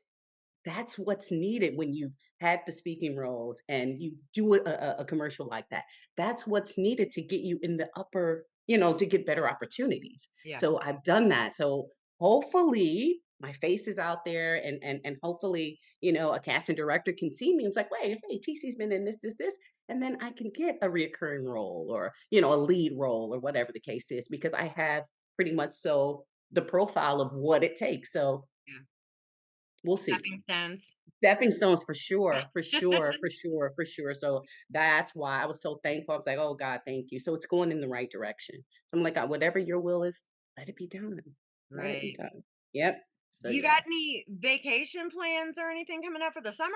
that's what's needed when you've had the speaking roles and you do a commercial like that. That's what's needed to get you in the upper, to get better opportunities. Yeah. So I've done that. So hopefully my face is out there, and hopefully, a casting director can see me. It's like, wait, hey, TC's been in this, and then I can get a reoccurring role, or, a lead role, or whatever the case is, because I have pretty much so the profile of what it takes. So Yeah. we'll see. Stepping stones. Stepping stones for sure, for sure, for sure, for sure. So that's why I was so thankful. I was like, "Oh God, thank you." So it's going in the right direction. So I'm like, "God, whatever your will is, let it be done. Let it be Right. done." Yep. So You yeah. got any vacation plans or anything coming up for the summer?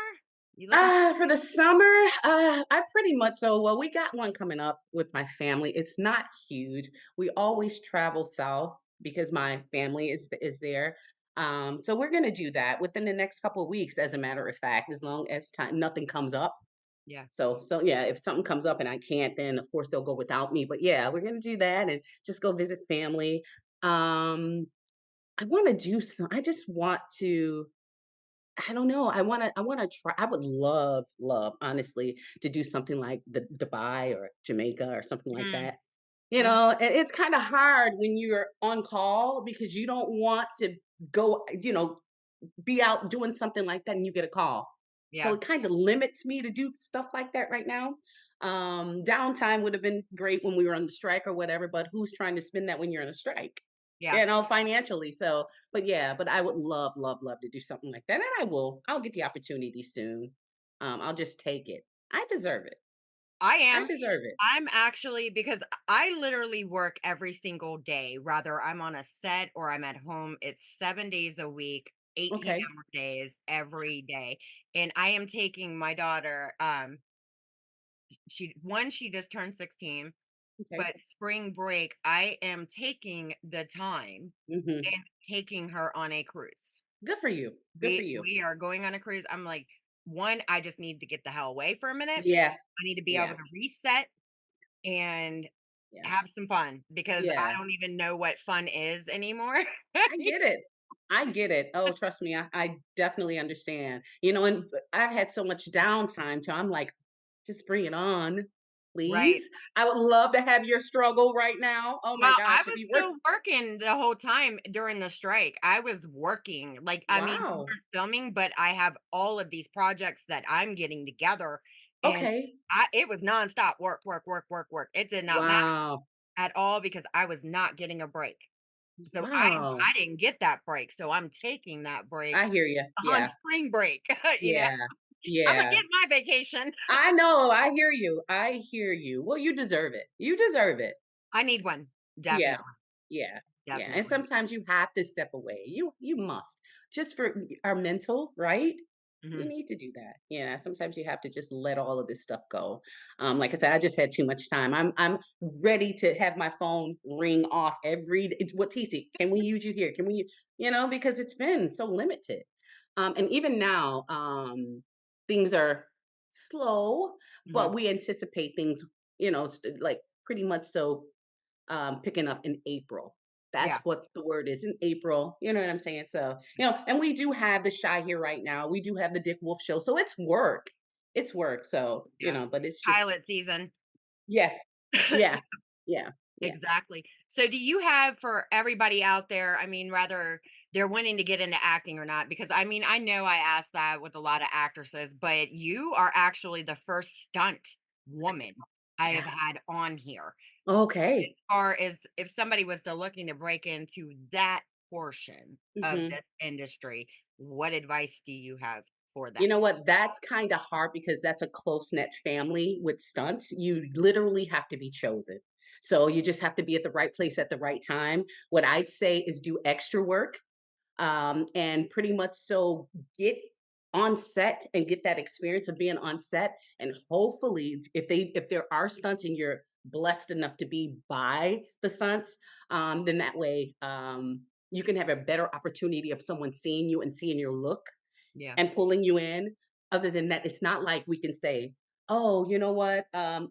You looking For the summer, I pretty much well, we got one coming up with my family. It's not huge. We always travel south because my family is there. So we're gonna do that within the next couple of weeks, as a matter of fact, as long as time nothing comes up. Yeah. So yeah, if something comes up and I can't, then of course they'll go without me. But yeah, we're gonna do that and just go visit family. Um, I want to do some. I just want to. I don't know. I wanna try. I would love, honestly, to do something like the Dubai or Jamaica or something like Mm, that. mhm. And it's kind of hard when you're on call because you don't want to go, be out doing something like that and you get a call. So Yeah. it kind of limits me to do stuff like that right now. Downtime would have been great when we were on the strike or whatever, but who's trying to spend that when you're on a strike? Yeah. Financially. So, but yeah, but I would love, love, love to do something like that. And I will. I'll get the opportunity soon. I'll just take it. I deserve it. I I am. deserve it. I'm actually because I literally work every single day, rather I'm on a set or I'm at home. It's 7 days a week, Okay. 18-hour days every day. And I am taking my daughter, she just turned 16, Okay. but spring break, I am taking the time Hmm. and taking her on a cruise. Good for you. Good for you. We are going on a cruise. I'm like, one, I just need to get the hell away for a minute. Yeah. I need to be able Yeah. to reset and Yeah. have some fun because I Yeah. don't even know what fun is anymore. I get it. I get it. Oh, trust me, I definitely understand. And I've had so much downtime too. I'm like, just bring it on, Right. please. I would love to have your struggle right now. Oh my Well, I gosh, if was you work. still working the whole time during the strike. I was working. Like, I mean, we Wow. weren't filming, but I have all of these projects that I'm getting together and Okay. it was nonstop work, work, work, work, work. It did not matter Wow. at all because I was not getting a break. So Wow. I didn't get that break. So I'm taking that break I hear you. on Yeah. spring break, you know. Yeah. I'm gonna Yeah. get my vacation. I know. I hear you. I hear you. Well, you deserve it. You deserve it. I need one. Yeah. Definitely. Yeah. Yeah. And Definitely. sometimes you have to step away. You must. Just for our mental, right? You Mhm. need to do that. Yeah. Sometimes you have to just let all of this stuff go. Like I said, I just had too much time. I'm ready to have my phone ring off it's what TC, can we use you here? Can we, because it's been so limited. And even now, things are slow, but Mhm. we anticipate things, like pretty much so picking up in April. That's Yeah. what the word is in April. You know what I'm saying? So, and we do have the Shy here right now. We do have the Dick Wolf show. So it's work. It's work. So, Yeah. but it's just, Pilot season. yeah, yeah, yeah, yeah. Exactly. So do you have for everybody out there, I mean, rather they're wanting to get into acting or not, because I mean, I know I asked that with a lot of actresses, but you are actually the first stunt woman I have Yeah. had on here. As Okay. far as if somebody was to looking to break into that portion of Hmm. this industry, what advice do you have for You them? know what? That's kind of hard because that's a close knit family with stunts. You literally have to be chosen. So you just have to be at the right place at the right time. What I'd say is do extra work, and pretty much so get on set and get that experience of being on set. And hopefully, if there are stunts and you're blessed enough to be by the stunts, then that way you can have a better opportunity of someone seeing you and seeing your look Yeah. and pulling you in. Other than that, it's not like we can say, "Oh, you know what?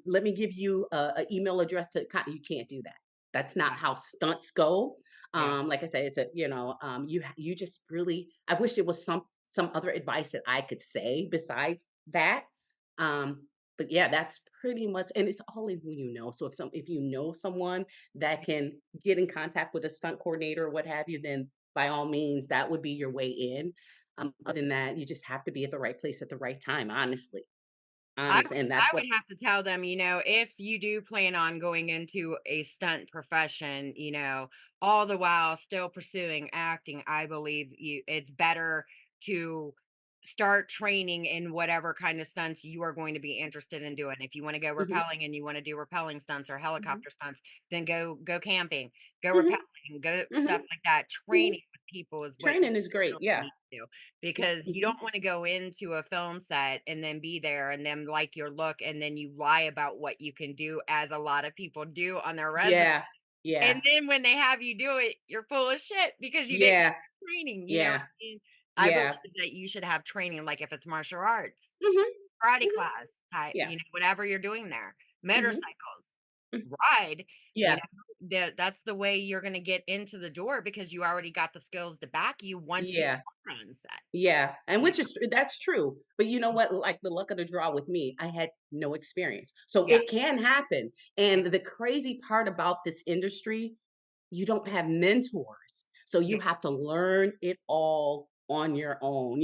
Let me give you a email address to." You can't do that. That's not Right. how stunts go. Yeah. Like I said, it's a you just really. I wish there was some other advice that I could say besides that. Um, but yeah, that's pretty much, and it's only who you know. So if you know someone that can get in contact with a stunt coordinator or what have you, then by all means, that would be your way in. Other than that, you just have to be at the right place at the right time. Honestly, and I that's what. would have to tell them, if you do plan on going into a stunt profession, all the while still pursuing acting, I believe it's better to start training in whatever kind of stunts you are going to be interested in doing. If you want to go Mhm, rappelling and you want to do rappelling stunts or mhm, helicopter stunts, then go camping, go mhm, rappelling, go mhm, stuff like that. mhm. Training with people is what you Training is great. really Yeah. need to do, because you Mhm. don't want to go into a film set and then be there and then like your look and then you lie about what you can do, as a lot of people do on their resume. Yeah. And Yeah. then when they have you do it, you're full of shit because you didn't get Yeah. training. You know what Yeah. I mean? I believe Yeah. that you should have training, like if it's martial arts, Mhm. karate Mhm. class type, Yeah. whatever you're doing there, Mhm. motorcycles, Mm. ride, Yeah. that's the way you're going to get into the door, because you already got the skills to back you once you Yeah. are on set. Yeah, and You which is that's true, but you know what? Like, the luck of the draw with me, I had no experience, so Yeah. it can happen, Yeah. and the crazy part about this industry, you don't have mentors, so Yeah. you have to learn it all on your own,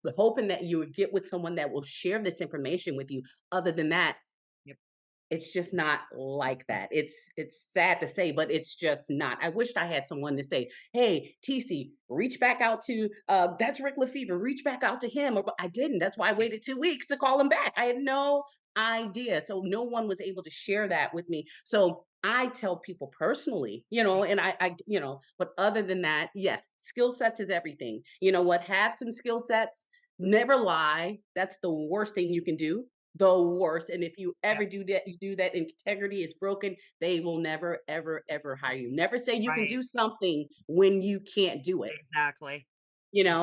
but hoping that you would get with someone that will share this information with you. Other than that, Yep. it's just not like that. It's sad to say, but it's just not. I wished I had someone to say, "Hey, TC, reach back out to that's Rick Lefevre. Reach back out to him." Or, but I didn't. That's why I waited 2 weeks to call him back. I had no idea, so no one was able to share that with me. So I tell people personally, and but other than that, yes, skill sets is everything. You know what? Have some skill sets. Never lie. That's the worst thing you can do, the worst. And if you Yep. ever do that, integrity is broken, they will never, ever, ever hire you. Never say you can Right. do something when you can't do it. Exactly.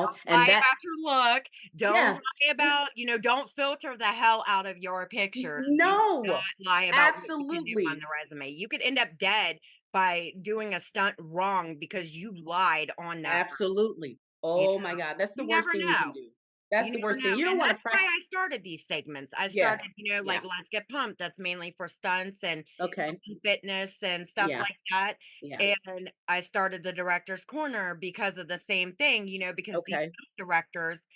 Don't And lie that, about your look. Don't yeah, lie n- about, don't filter the hell out of your pictures. Do no, not lie about what you can do on absolutely, the resume. You could end up dead by doing a stunt wrong because you lied on that resume. absolutely. You Oh my God, that's the You worst never thing you can know. do. That's You the never worst thing. know, You don't and want to that's press. why I started these segments. I Yeah, started, like yeah. Let's Get Pumped, that's mainly for stunts and Okay. health and fitness and stuff Yeah, like that, yeah. and I started the Director's Corner because of the same thing, because these Okay. directors,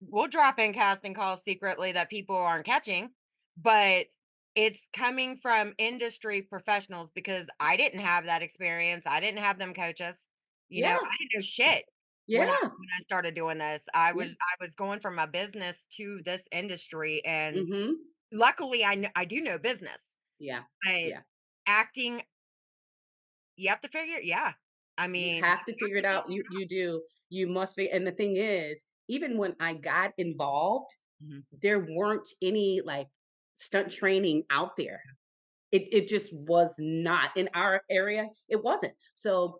will drop in casting calls secretly that people aren't catching, but it's coming from industry professionals, because I didn't have that experience, I didn't have them coach us, Yeah, I didn't know shit when I yeah. when I started doing this. I Yeah. was I was going from a business to this industry, and Mm-hmm. luckily I do know business, Yeah, but yeah. acting, you have to figure, yeah. I You mean, have to you figure have it to out. figure You do. You must be. And the thing is, even when I got involved, it out. Mhm. there weren't any like stunt training out there. It just was not in our area. It wasn't. So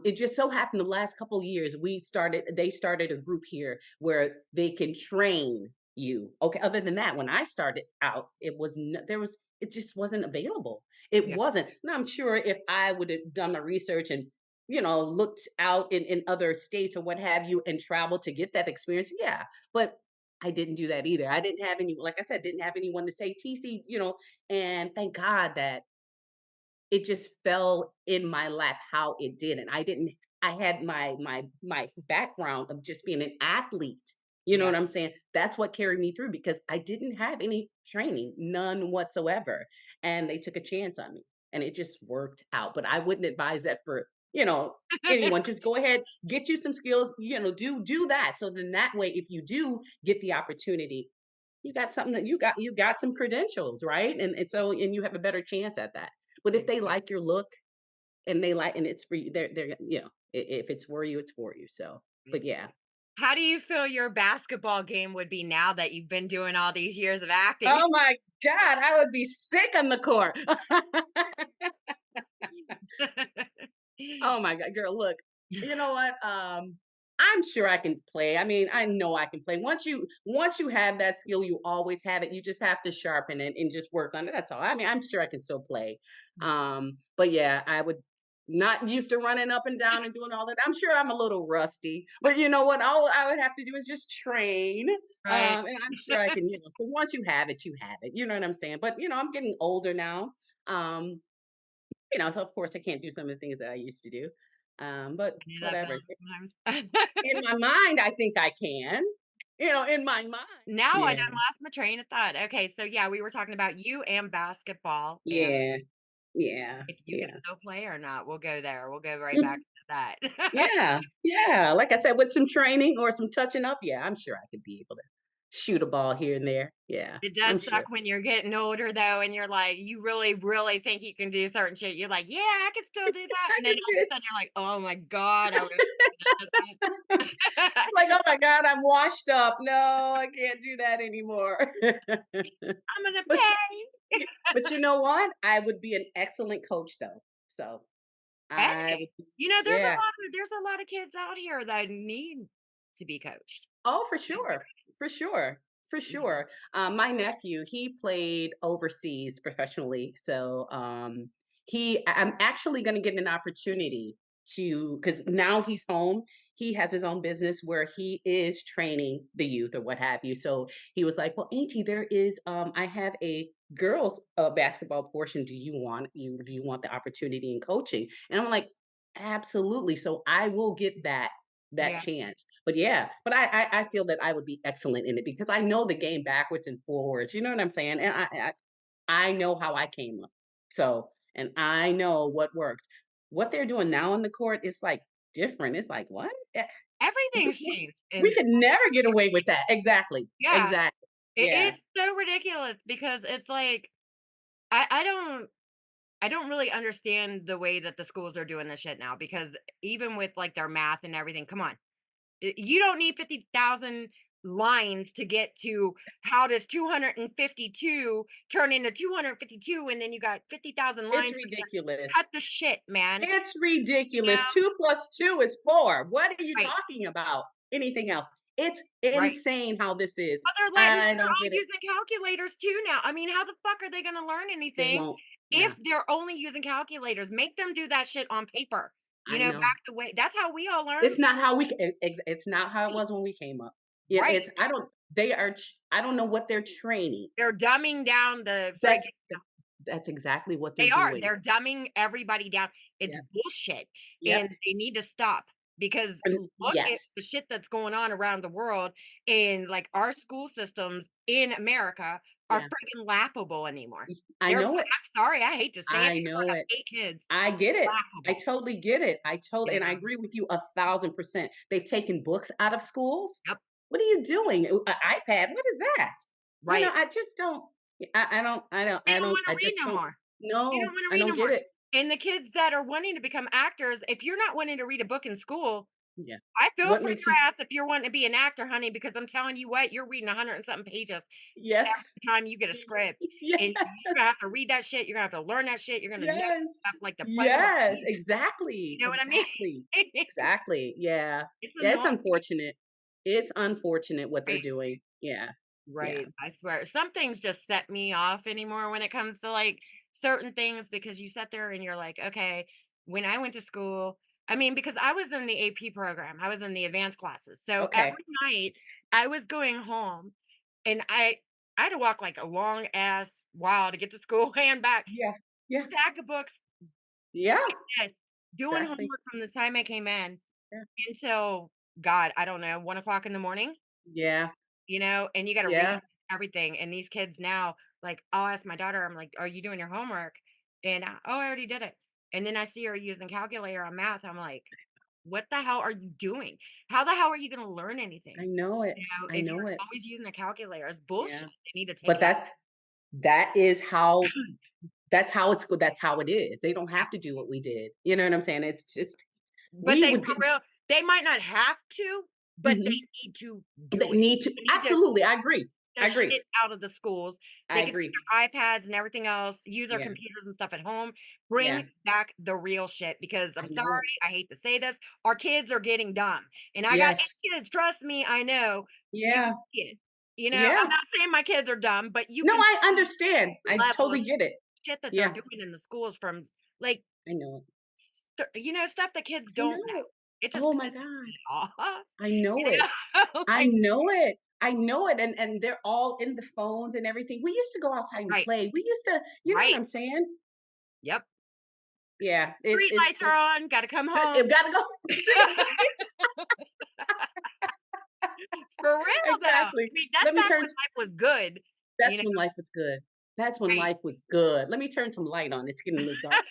it just so happened the last couple of years they started a group here where they can train you. Okay. Other than that, when I started out, it just wasn't available. It Yeah. wasn't. Now I'm sure if I would have done my research and looked out in other states or what have you and traveled to get that experience, yeah. But I didn't do that either. I didn't have any, like I said, didn't have anyone to say, TC, and thank God that it just fell in my lap how it did, and I had my background of just being an athlete, you know Yeah. what I'm saying? That's what carried me through because I didn't have any training, none whatsoever, and they took a chance on me, and it just worked out, but I wouldn't advise that for, anyone. Just go ahead, get you some skills, do that, so then that way, if you do get the opportunity, you got something that you got some credentials, right? And you have a better chance at that. But if they Exactly. like your look and it's for you, they're if it's for you, it's for you. So, but yeah. How do you feel your basketball game would be now that you've been doing all these years of acting? Oh my God, I would be sick on the court. Oh my God, girl, look. You know what? I'm sure I can play. I mean, I know I can play. Once you have that skill, you always have it. You just have to sharpen it and just work on it. That's all. I mean, I'm sure I can still play. But yeah, I would not used to running up and down and doing all that. I'm sure I'm a little rusty, but you know what? All I would have to do is just train. Right. And I'm sure I can, because once you have it, you have it. You know what I'm saying? But I'm getting older now. Um, so of course I can't do some of the things that I used to do. But I do that whatever. feeling sometimes. In my mind, I think I can. In my mind. Now I Yeah. done lost my train of thought. Okay, so yeah, we were talking about you and basketball, and Yeah. Yeah. if you could Yeah. still play or not, we'll go there. We'll go right back to that. Yeah. Yeah. Like I said, with some training or some touching up, yeah, I'm sure I could be able to shoot a ball here and there. Yeah, It I'm does sure. suck when you're getting older though, and you're like, you really, really think you can do certain shit. You're like, yeah, I can still do that. I And then can all of see a sudden you're like, oh my God, I wish I could have done that. like, "Oh my god, I'm washed up. No, I can't do that anymore." I'm gonna But pay. but you know what? I would be an excellent coach though. So, Hey, I would there's a yeah. lot of kids out here that need to be coached. Oh, for sure. For sure. For You know? sure. My nephew, he played overseas professionally. So I'm actually going to get an opportunity to, because now he's home. He has his own business where he is training the youth or what have you. So he was like, "Well, Auntie, I have a girls basketball portion. Do you want the opportunity in coaching?" And I'm like, "Absolutely." So I will get that Yeah. chance. But yeah, but I feel that I would be excellent in it because I know the game backwards and forwards. You know what I'm saying? And I know how I came up. So and I know what works. What they're doing now on the court is like different. It's like what? We, Everything's we changed we in could school. never get away with that. Exactly. Yeah. Exactly. It Yeah. is so ridiculous because it's like I don't really understand the way that the schools are doing this shit now because even with like their math and everything, come on. You don't need 50,000 lines to get to how does 252 turn into 252 and then you got 50,000 It's lines. Cut ridiculous. the shit, man. It's Yeah, ridiculous. 2 plus 2 is 4. What are you right, talking about? Anything else? It's right. insane how this is. But I they're don't all get it. using calculators too now. I mean, how the fuck are they gonna learn They anything won't. Yeah, if they're only using calculators? Make them do that shit on paper. I know. Back the way that's how we all It's learned. not how it's not how it Right. was when we came up. Yeah, Right. it's I don't know what they're training. They're dumbing down the That's friggin' that's exactly what they're they are. doing. They're dumbing everybody down. It's Yeah. bullshit, Yep. and they need to stop because And look at yes. the shit that's going on around the world, and, like, our school systems in America are Yeah. freaking laughable anymore. I They're know it. I'm sorry, I hate to say it, I they're know gonna it. hate kids. I get it. I Laughable, totally get it. And I you know? agree with you 1,000%. They've taken books out of schools. Yep, What are you doing? An iPad? What is that? right. I just don't. They don't wanna I read just no don't. more. They don't No, wanna I read don't no get more. it. And the kids that are wanting to become actors, if you're not wanting to read a book in school, Yeah. I feel What for makes your you? ass if you're wanting to be an actor, honey, because I'm telling you what, you're reading 100 and something pages Yes. every time you get a script, and Yes. you're gonna have to read that shit, you're gonna have to learn that shit, you're gonna know Yes. stuff like the Pledge of Yes. Allegiance, Exactly. you know what I mean? Exactly. Exactly. Yeah. It's Yeah. It's annoying, unfortunate. It's unfortunate what they're right? doing. Yeah. Yeah. Right, I swear. Some things just set me off anymore when it comes to, like, certain things because you sit there and you're like, "Okay, when I went to school." I mean, because I was in the AP program, I was in the advanced classes, so Okay. every night I was going home and I had to walk, like, a long ass while to get to school and back. Yeah. Yeah. Stack of books, Yeah. yes, doing Exactly. homework from the time I came in Yeah. until, God, I don't know, 1 o'clock in the morning. Yeah. And you gotta read Yeah. everything, and these kids now, like, I'll ask my daughter, I'm like, "Are you doing your homework?" And, "Oh, I already did it." And then I see her using calculator on math, I'm like, "What the hell are you doing? How the hell are you gonna learn anything?" I know it. I If you're know it. always using a calculator, it's bullshit, Yeah. they need to take But it out. that is how that's how it's good. That's how it is. They don't have to do what we did. You know what I'm saying? It's just But we they would for get real, they might not have to, but they mhm. need to They do it. need to They need to absolutely. I agree. the I agree. shit out of the schools. I They can agree. take their iPads and everything else, use their Yeah. computers and stuff at home. Yeah. Bring back the real shit because I I'm sorry, know. I hate to say this, our kids are getting dumb. And I got Yes. kids, trust me, I know. You can Yeah. see it. You know, I'm Yeah. not saying my kids are dumb, but you No, can I see understand. the I level of totally get it. shit that they're Yeah. doing in the schools from like I know it. stuff that kids I don't know. know it. It just Oh my pisses god. me off. I know You it. know? I Like, know it. I know it. And they're all in the phones and everything. We used to go outside and right, play. We used to, you know what right. I'm saying? Yep. Yeah. Street lights are It's on, gotta come home. it gotta go straight. For real though. I Exactly. mean, that's Let me back turn when life was good, you That's know, when life was good. That's when right. life was good. Let me turn some light on. It's getting a little dark.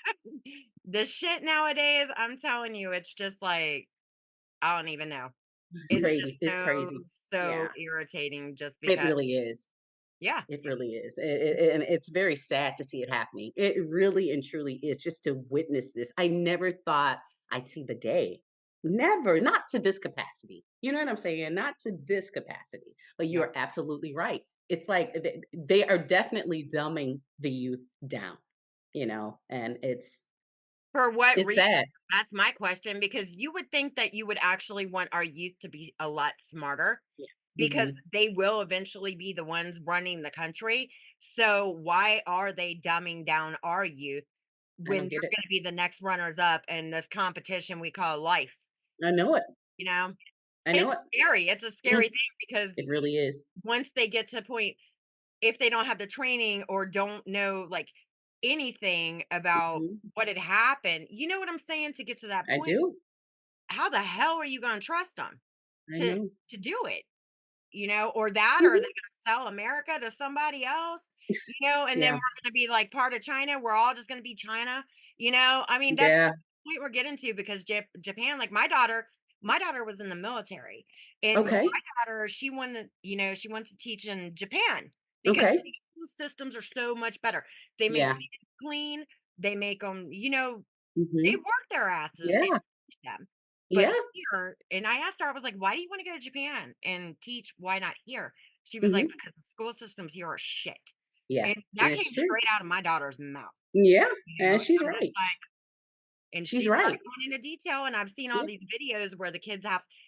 The shit nowadays, I'm telling you, it's just like, I don't even know. It's It's just crazy. It's crazy. so Yeah. irritating just It because really is. yeah, It really is. And it's very sad to see it happening. It really and truly is just to witness this. I never thought I'd see the day. Never, not to this capacity. You know what I'm saying? Not to this capacity. But yep. you're absolutely right. It's like they are definitely dumbing the youth down, and For what it's reason? sad. That's my question because you would think that you would actually want our youth to be a lot smarter Yeah. because Hmm. they will eventually be the ones running the country. So why are they dumbing down our youth I when don't get they're it. going to be the next runners up in this competition we call life? I know it. You know, I know it's it. scary. It's a Mm, scary thing because it really is. once they get to a point, if they don't have the training or don't know like anything about Mhm. what had happened, you know what I'm saying? To get to that I point, do. how the hell are you going to trust them I to know. do it? Or that, or they're Mhm. gonna sell America to somebody else, and then Yeah. we're gonna be like part of China. We're all just gonna be China, I mean, that's Yeah. the point we're getting to because Japan, like my daughter was in the military, and Okay. my daughter, she wants to teach in Japan because Okay. the school systems are so much better. They make Yeah. kids clean. They make them, they Mhm. work their asses and Yeah. teach them. But Yeah. here, and I asked her, I was like, "Why do you want to go to Japan and teach? Why not here?" She was like, Mhm. "Because the school systems here are shit." Yeah. And And that it's came true. straight out of my daughter's mouth, Yeah. And and she's I'm just right. like, and She's she started right. going into detail, and I've seen all Yeah. these videos where the kids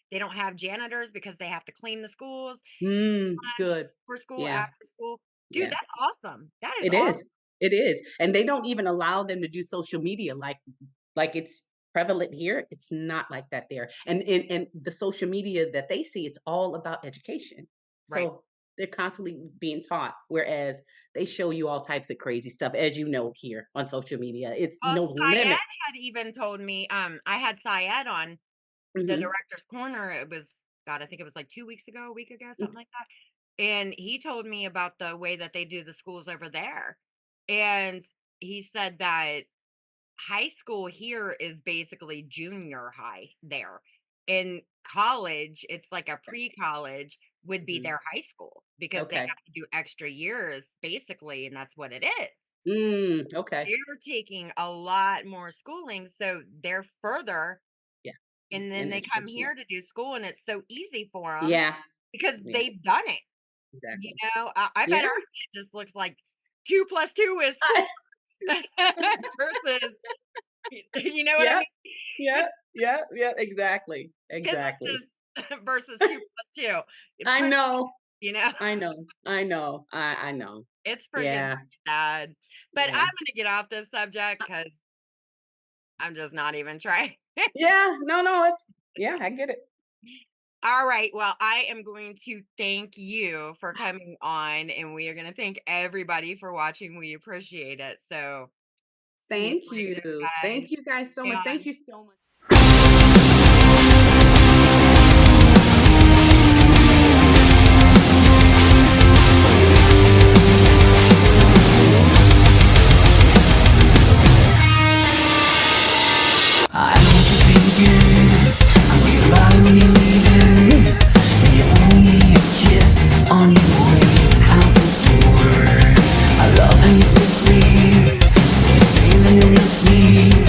they don't have janitors because they have to clean the schools, lunch, Good. for school, Yeah. after school. Dude, Yeah. that's awesome. That is It awesome. is. It is. And they don't even allow them to do social media like it's prevalent here. It's not like that there. And the social media that they see, it's all about education. Right. So they're constantly being taught, whereas they show you all types of crazy stuff, as you know, here on social media. It's Well, no Syed limit. had even told me, I had Syed on the Hmm. director's corner. It was, God, I think it was like 2 weeks ago, a week ago, something like that. And he told me about the way that they do the schools over there. And he said that high school here is basically junior high there. In college, it's like a pre-college would be Hmm. their high school because they Okay. have to do extra years basically, and that's what it is. Okay. They're taking a lot more schooling, so they're further, Yeah. and then In they come education. here to do school, and it's so easy for them Yeah. because Yeah. they've done it. Exactly. I Yeah. bet our shit just looks like 2 plus 2 is 4 versus you know what I Yeah. mean? Yeah. Yeah. Yeah. Exactly. Exactly. Physicists versus 2 plus 2. I Put know. you know, I know. I know. I know. it's freaking Yeah. sad. But I'm Yeah. gonna get off this subject because 'cause I'm just not even trying. Yeah. No, no, yeah, I get it. All right. Well, I am going to thank you for coming on, and we are going to thank everybody for watching. We appreciate it. So, see you Thank later, you. guys. Thank you guys so Stay much. Thank on. you so much. I know what you're thinking. I'm gonna lie when you're leaving, and you owe me a kiss on your way out the door. I love how you still sleep. When you say that you miss me,